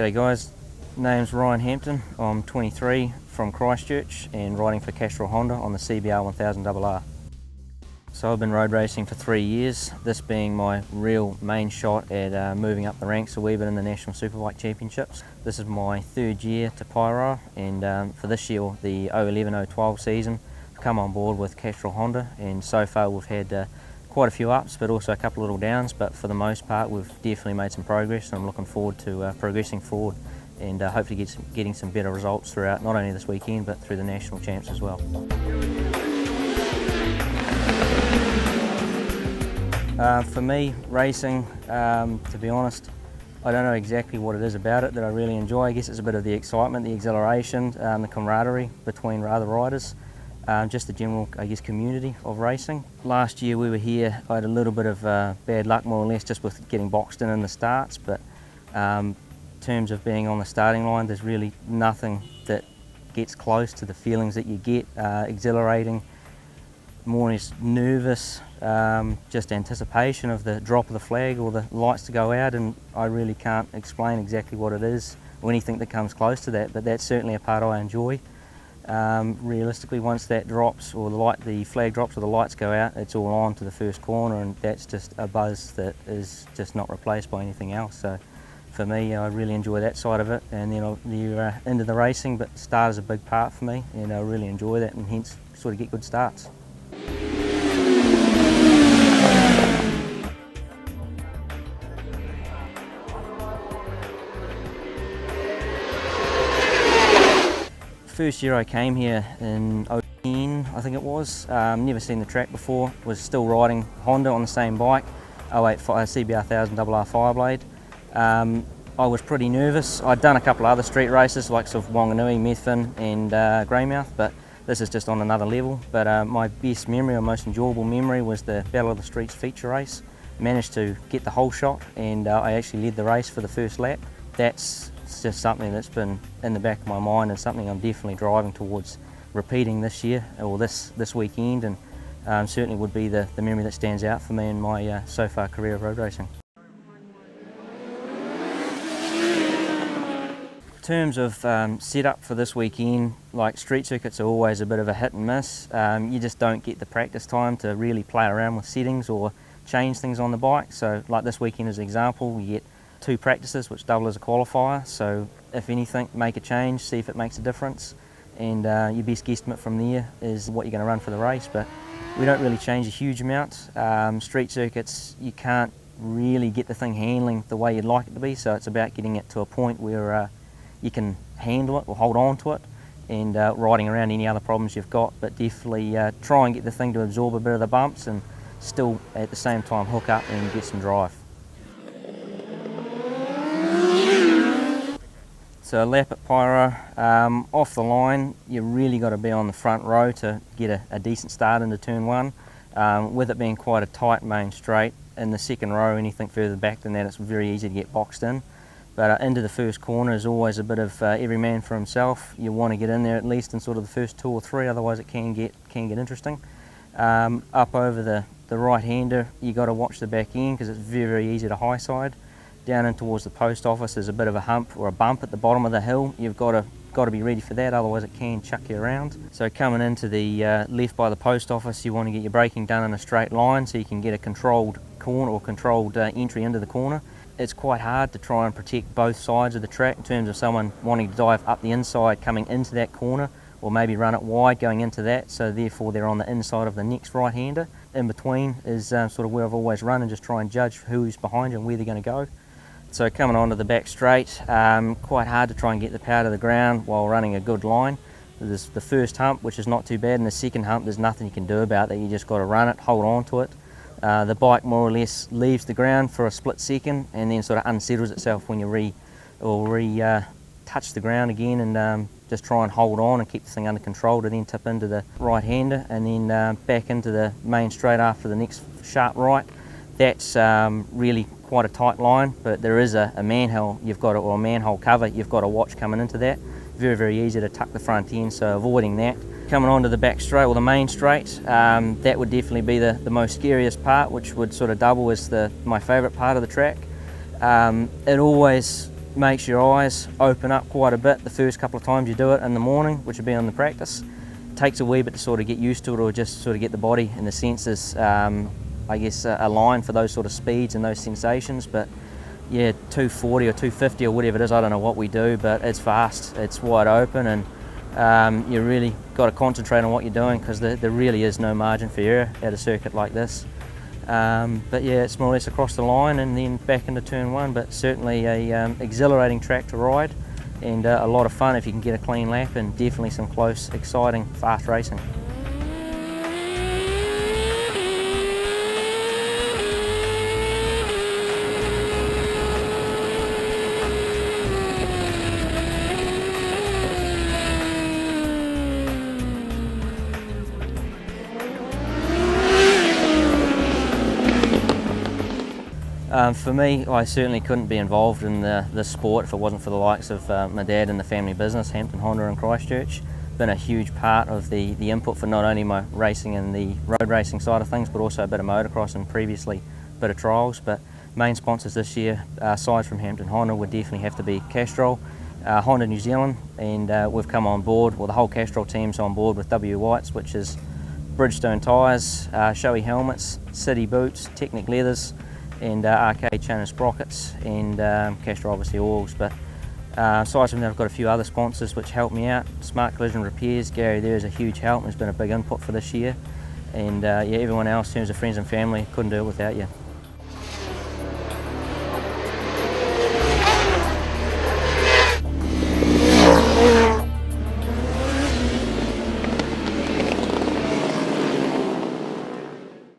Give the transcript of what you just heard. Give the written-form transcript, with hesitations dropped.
G'day guys, name's Ryan Hampton. I'm 23 from Christchurch and riding for Paeroa Honda on the CBR 1000RR. So I've been road racing for 3 years, this being my real main shot at moving up the ranks a wee bit in the National Superbike Championships. This is my 3rd year to Paeroa, and for this year, the 011-012 season, I've come on board with Paeroa Honda, and so far we've had quite a few ups but also a couple of little downs, but for the most part we've definitely made some progress, and I'm looking forward to progressing forward and hopefully getting some better results throughout not only this weekend but through the national champs as well. For me, racing, to be honest, I don't know exactly what it is about it that I really enjoy. I guess it's a bit of the excitement, the exhilaration, the camaraderie between other riders. Just the general, I guess, community of racing. Last year we were here, I had a little bit of bad luck more or less just with getting boxed in the starts, but in terms of being on the starting line, there's really nothing that gets close to the feelings that you get, exhilarating, more or less nervous, just anticipation of the drop of the flag or the lights to go out, and I really can't explain exactly what it is or anything that comes close to that, but that's certainly a part I enjoy. Realistically, once that drops, or the flag drops or the lights go out, it's all on to the first corner, and that's just a buzz that is just not replaced by anything else. So for me, I really enjoy that side of it, and then you're into the racing, but start is a big part for me, and I really enjoy that, and hence sort of get good starts. First year I came here in 2010, I think it was. Never seen the track before, was still riding Honda on the same bike, CBR 1000RR Fireblade. I was pretty nervous. I'd done a couple of other street races like sort of Wanganui, Methven and Greymouth, but this is just on another level. But my best memory, or most enjoyable memory, was the Battle of the Streets feature race. Managed to get the whole shot, and I actually led the race for the first lap. That's just something that's been in the back of my mind, and something I'm definitely driving towards repeating this year, or this weekend, and certainly would be the memory that stands out for me in my so far career of road racing. In terms of setup for this weekend, like street circuits are always a bit of a hit and miss. You just don't get the practice time to really play around with settings or change things on the bike. So like this weekend as an example, we get 2 practices which double as a qualifier, so if anything, make a change, see if it makes a difference, and your best guesstimate from there is what you're going to run for the race. But we don't really change a huge amount. Street circuits, you can't really get the thing handling the way you'd like it to be, so it's about getting it to a point where you can handle it or hold on to it, and riding around any other problems you've got, but definitely try and get the thing to absorb a bit of the bumps and still at the same time hook up and get some drive. So a lap at Paeroa, off the line, you really got to be on the front row to get a decent start into turn 1. With it being quite a tight main straight, in the second row, anything further back than that, it's very easy to get boxed in. But into the first corner is always a bit of every man for himself. You want to get in there at least in sort of the first 2 or 3, otherwise it can get interesting. Up over the right-hander, you got to watch the back end because it's very, very easy to high side. Down in towards the post office, there's a bit of a hump or a bump at the bottom of the hill. You've got to be ready for that, otherwise it can chuck you around. So coming into the left by the post office, you want to get your braking done in a straight line so you can get a controlled corner or controlled entry into the corner. It's quite hard to try and protect both sides of the track in terms of someone wanting to dive up the inside coming into that corner, or maybe run it wide going into that, so therefore they're on the inside of the next right-hander. In between is sort of where I've always run, and just try and judge who's behind you and where they're going to go. So coming onto the back straight, quite hard to try and get the power to the ground while running a good line. There's the first hump, which is not too bad, and the second hump, there's nothing you can do about that. You just got to run it, hold on to it. The bike more or less leaves the ground for a split second, and then sort of unsettles itself when you touch the ground again, and just try and hold on and keep the thing under control to then tip into the right-hander, and then back into the main straight after the next sharp right. That's really quite a tight line, but there is a manhole or a manhole cover you've got to watch coming into that. Very, very easy to tuck the front end, so avoiding that. Coming onto the back straight or the main straight, that would definitely be the most scariest part, which would sort of double as my favourite part of the track. It always makes your eyes open up quite a bit the first couple of times you do it in the morning, which would be on the practice. It takes a wee bit to sort of get used to it, or just sort of get the body and the senses, I guess, aligned for those sort of speeds and those sensations. But yeah, 240 or 250 or whatever it is, I don't know what we do, but it's fast, it's wide open, and you really got to concentrate on what you're doing, because there really is no margin for error at a circuit like this. But yeah, it's more or less across the line and then back into turn one, but certainly a exhilarating track to ride, and a lot of fun if you can get a clean lap, and definitely some close, exciting, fast racing. For me, I certainly couldn't be involved in this sport if it wasn't for the likes of my dad and the family business, Hampton Honda in Christchurch. Been a huge part of the input for not only my racing and the road racing side of things, but also a bit of motocross and previously a bit of trials. But main sponsors this year, aside from Hampton Honda, would definitely have to be Castrol, Honda New Zealand, and we've come on board, well, the whole Castrol team's on board with W Whites, which is Bridgestone tyres, Shoei helmets, City boots, Technic leathers, and Arcade chain and sprockets, and Castrol obviously oils. But aside from that, I've got a few other sponsors which help me out. Smart Collision Repairs, Gary there is a huge help, has been a big input for this year, and yeah, everyone else in terms of friends and family, couldn't do it without you.